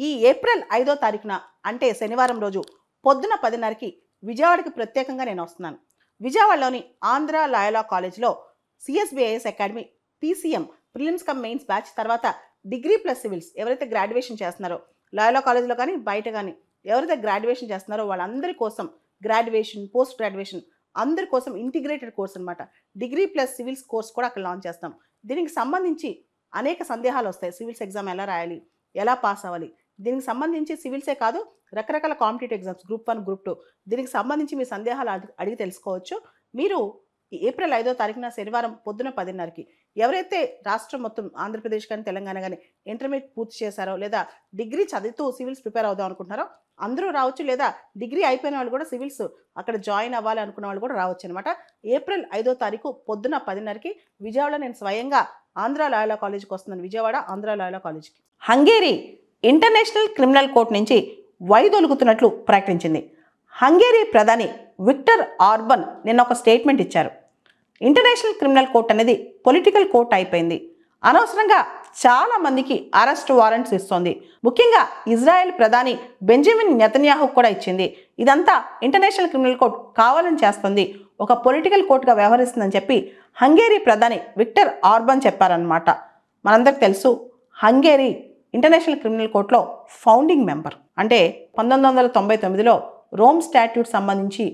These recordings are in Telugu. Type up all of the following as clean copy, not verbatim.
ఈ ఏప్రిల్ 5వ తారీఖున అంటే శనివారం రోజు పొద్దున 10:30కి విజయవాడకి ప్రత్యేకంగా నేను వస్తున్నాను. విజయవాడలోని ఆంధ్ర లాయలా కాలేజ్లో CSBIS academy PCM prelims come mains batch తర్వాత డిగ్రీ ప్లస్ సివిల్స్ ఎవరైతే గ్రాడ్యుయేషన్ చేస్తున్నారో లాయలా కాలేజ్లో కానీ బయట కానీ ఎవరైతే గ్రాడ్యుయేషన్ చేస్తున్నారో వాళ్ళందరి కోసం గ్రాడ్యుయేషన్ పోస్ట్ గ్రాడ్యుయేషన్ అందరి కోసం ఇంటిగ్రేటెడ్ కోర్స్ అనమాట. డిగ్రీ ప్లస్ సివిల్స్ కోర్స్ కూడా అక్కడ లాంచ్ చేస్తాం. దీనికి సంబంధించి అనేక సందేహాలు వస్తాయి. సివిల్స్ ఎగ్జామ్ ఎలా రాయాలి, ఎలా పాస్ అవ్వాలి, దీనికి సంబంధించి సివిల్సే కాదు రకరకాల కాంపిటేటివ్ ఎగ్జామ్స్ గ్రూప్ 1 గ్రూప్ 2 దీనికి సంబంధించి మీ సందేహాలు అడిగి తెలుసుకోవచ్చు. మీరు ఏప్రిల్ 5వ తారీఖున శనివారం పొద్దున 10:30కి ఎవరైతే రాష్ట్రం మొత్తం ఆంధ్రప్రదేశ్ కానీ తెలంగాణ కానీ ఇంటర్మీడియట్ పూర్తి చేశారో లేదా డిగ్రీ చదువుతూ సివిల్స్ ప్రిపేర్ అవుదాం అనుకుంటున్నారో అందరూ రావచ్చు. లేదా డిగ్రీ అయిపోయిన వాళ్ళు కూడా సివిల్స్ అక్కడ జాయిన్ అవ్వాలి అనుకున్న వాళ్ళు కూడా రావచ్చు అనమాట. ఏప్రిల్ 5వ తారీఖు పొద్దున 10:30కి విజయవాడలో నేను స్వయంగా ఆంధ్ర లాయలా కాలేజ్కి వస్తున్నాను. విజయవాడ ఆంధ్ర లాయలా కాలేజ్కి. హంగేరీ ఇంటర్నేషనల్ క్రిమినల్ కోర్టు నుంచి వైదొలుగుతున్నట్లు ప్రకటించింది. హంగేరీ ప్రధాని విక్టర్ ఆర్బన్ నిన్న ఒక స్టేట్మెంట్ ఇచ్చారు. ఇంటర్నేషనల్ క్రిమినల్ కోర్ట్ అనేది పొలిటికల్ కోర్ట్ అయిపోయింది, అనవసరంగా చాలా మందికి అరెస్ట్ వారెంట్స్ ఇస్తోంది, ముఖ్యంగా ఇజ్రాయెల్ ప్రధాని బెంజమిన్ నెతన్యాహు కూడా ఇచ్చింది. ఇదంతా ఇంటర్నేషనల్ క్రిమినల్ కోర్ట్ కావాలని చేస్తుంది, ఒక పొలిటికల్ కోర్టుగా వ్యవహరిస్తుందని చెప్పి హంగేరీ ప్రధాని విక్టర్ ఆర్బన్ చెప్పారనమాట. మనందరికి తెలుసు హంగేరీ ఇంటర్నేషనల్ క్రిమినల్ కోర్టులో ఫౌండింగ్ మెంబర్. అంటే 1999లో రోమ్ స్టాట్యూట్ సంబంధించి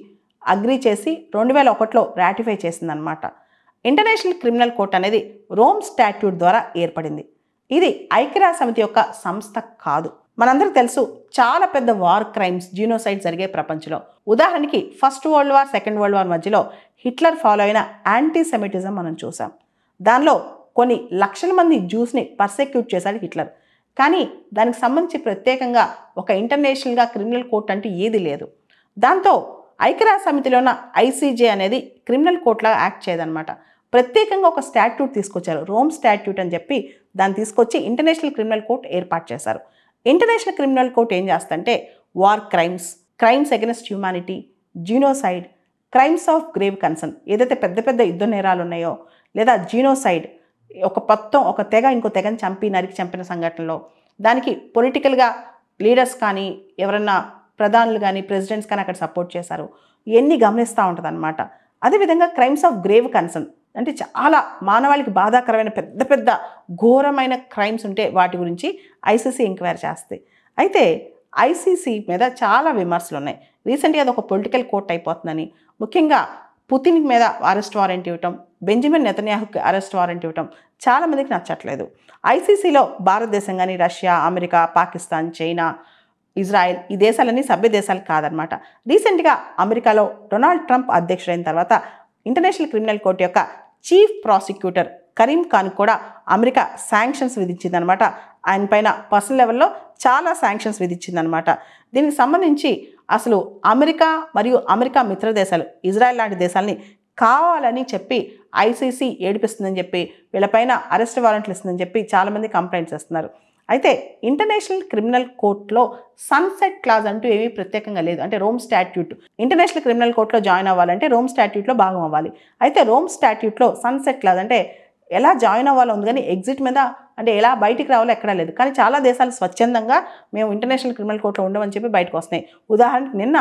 అగ్రీ చేసి 2001లో రాటిఫై చేసిందనమాట. ఇంటర్నేషనల్ క్రిమినల్ కోర్ట్ అనేది రోమ్ స్టాట్యూట్ ద్వారా ఏర్పడింది. ఇది ఐక్యరాజ్య సమితి యొక్క సంస్థ కాదు. మనందరికీ తెలుసు చాలా పెద్ద వార్ క్రైమ్స్ జీనోసైడ్ జరిగే ప్రపంచంలో. ఉదాహరణకి first world war second world war మధ్యలో హిట్లర్ ఫాలో అయిన యాంటీ సెమిటిజం మనం చూసాం. దానిలో కొన్ని లక్షల మంది జ్యూస్ని పర్సెక్యూట్ చేశాడు హిట్లర్. కానీ దానికి సంబంధించి ప్రత్యేకంగా ఒక ఇంటర్నేషనల్గా క్రిమినల్ కోర్ట్ అంటే ఏది లేదు. దాంతో ఐక్యరాజ్య సమితిలో ఉన్న ఐసీజే అనేది క్రిమినల్ కోర్టులాగా యాక్ట్ చేయదనమాట. ప్రత్యేకంగా ఒక స్టాట్యూట్ తీసుకొచ్చారు, రోమ్ స్టాట్యూట్ అని చెప్పి దాన్ని తీసుకొచ్చి ఇంటర్నేషనల్ క్రిమినల్ కోర్ట్ ఏర్పాటు చేశారు. ఇంటర్నేషనల్ క్రిమినల్ కోర్ట్ ఏం చేస్తుందంటే war crimes, crimes against humanity, genocide, crimes of grave concern, ఏదైతే పెద్ద పెద్ద యుద్ధ నేరాలు ఉన్నాయో, లేదా జీనోసైడ్ ఒక తెగ ఇంకో తెగని నరికి చంపిన సంఘటనలో దానికి పొలిటికల్గా లీడర్స్ కానీ ఎవరన్నా ప్రధానులు కానీ ప్రెసిడెంట్స్ కానీ అక్కడ సపోర్ట్ చేశారు, ఇవన్నీ గమనిస్తూ ఉంటుంది అనమాట. అదేవిధంగా క్రైమ్స్ ఆఫ్ గ్రేవ్ కన్సర్న్ అంటే చాలా మానవాళికి బాధాకరమైన పెద్ద పెద్ద ఘోరమైన క్రైమ్స్ ఉంటే వాటి గురించి ఐసీసీ ఎంక్వైరీ చేస్తాయి. అయితే ఐసీసీ మీద చాలా విమర్శలు ఉన్నాయి. రీసెంట్గా అది ఒక పొలిటికల్ కోర్ట్ అయిపోతుందని, ముఖ్యంగా పుతిన్ మీద అరెస్ట్ వారెంట్ ఇవ్వటం, బెంజమిన్ నెతన్యాహుకి అరెస్ట్ వారెంట్ ఇవ్వటం చాలామందికి నచ్చట్లేదు. ఐసీసీలో భారతదేశం కానీ Russia, America, Pakistan, China, Israel ఈ దేశాలన్నీ సభ్య దేశాలు కాదనమాట. రీసెంట్గా అమెరికాలో డొనాల్డ్ ట్రంప్ అధ్యక్షుడైన తర్వాత ఇంటర్నేషనల్ క్రిమినల్ కోర్టు యొక్క చీఫ్ ప్రాసిక్యూటర్ కరీం ఖాన్ కూడా అమెరికా శాంక్షన్స్ విధించిందనమాట. ఆయన పైన పర్సనల్ లెవెల్లో చాలా శాంక్షన్స్ విధించిందనమాట. దీనికి సంబంధించి అసలు అమెరికా మరియు అమెరికా మిత్ర దేశాలు ఇజ్రాయెల్ లాంటి దేశాలని కావాలని చెప్పి ఐసీసీ ఏడిపిస్తుందని చెప్పి వీళ్ళపైన అరెస్ట్ వారెంట్లు ఇస్తుందని చెప్పి చాలామంది కంప్లైంట్స్ ఇస్తున్నారు. అయితే ఇంటర్నేషనల్ క్రిమినల్ కోర్టులో సన్సెట్ క్లాజ్ అంటూ ఏమీ ప్రత్యేకంగా లేదు. అంటే రోమ్ స్టాట్యూట్ ఇంటర్నేషనల్ క్రిమినల్ కోర్టులో జాయిన్ అవ్వాలంటే రోమ్ స్టాట్యూట్లో భాగం అవ్వాలి. అయితే రోమ్ స్టాట్యూట్లో సన్సెట్ క్లాజ్ అంటే ఎలా జాయిన్ అవ్వాలో ఉంది, కానీ ఎగ్జిట్ మీద అంటే ఎలా బయటికి రావాలో ఎక్కడా లేదు. కానీ చాలా దేశాలు స్వచ్ఛందంగా మేము ఇంటర్నేషనల్ క్రిమినల్ కోర్టులో ఉండమని చెప్పి బయటకు వస్తున్నాయి. ఉదాహరణకు నిన్న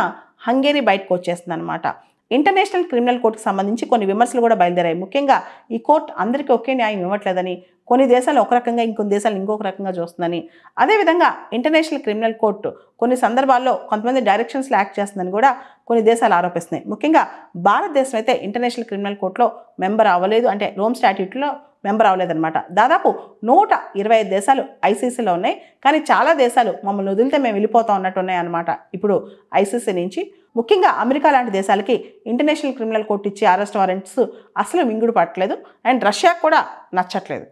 హంగేరీ బయటకు వచ్చేస్తుంది అనమాట. ఇంటర్నేషనల్ క్రిమినల్ కోర్టుకు సంబంధించి కొన్ని విమర్శలు కూడా బయలుదేరాయి. ముఖ్యంగా ఈ కోర్టు అందరికీ ఒకే న్యాయం ఇవ్వట్లేదని, కొన్ని దేశాలు ఒక రకంగా ఇంకొన్ని దేశాలు ఇంకొక రకంగా చూస్తుందని, అదేవిధంగా ఇంటర్నేషనల్ క్రిమినల్ కోర్టు కొన్ని సందర్భాల్లో కొంతమంది డైరెక్షన్స్లో యాక్ట్ చేస్తుందని కూడా కొన్ని దేశాలు ఆరోపిస్తున్నాయి. ముఖ్యంగా భారతదేశం అయితే ఇంటర్నేషనల్ క్రిమినల్ కోర్టులో మెంబర్ అవ్వలేదు, అంటే రోమ్ స్టాట్యూట్లో మెంబర్ అవ్వలేదన్నమాట. దాదాపు 125 దేశాలు ఐసీసీలో ఉన్నాయి, కానీ చాలా దేశాలు మమ్మల్ని వదిలితే మేము వెళ్ళిపోతాం అన్నట్టు ఉన్నాయన్నమాట ఇప్పుడు ఐసీసీ నుంచి. ముఖ్యంగా అమెరికా లాంటి దేశాలకి ఇంటర్నేషనల్ క్రిమినల్ కోర్టు ఇచ్చే అరెస్ట్ వారెంట్స్ అసలు మింగుడు పట్టలేదు, అండ్ రష్యాకు కూడా నచ్చట్లేదు.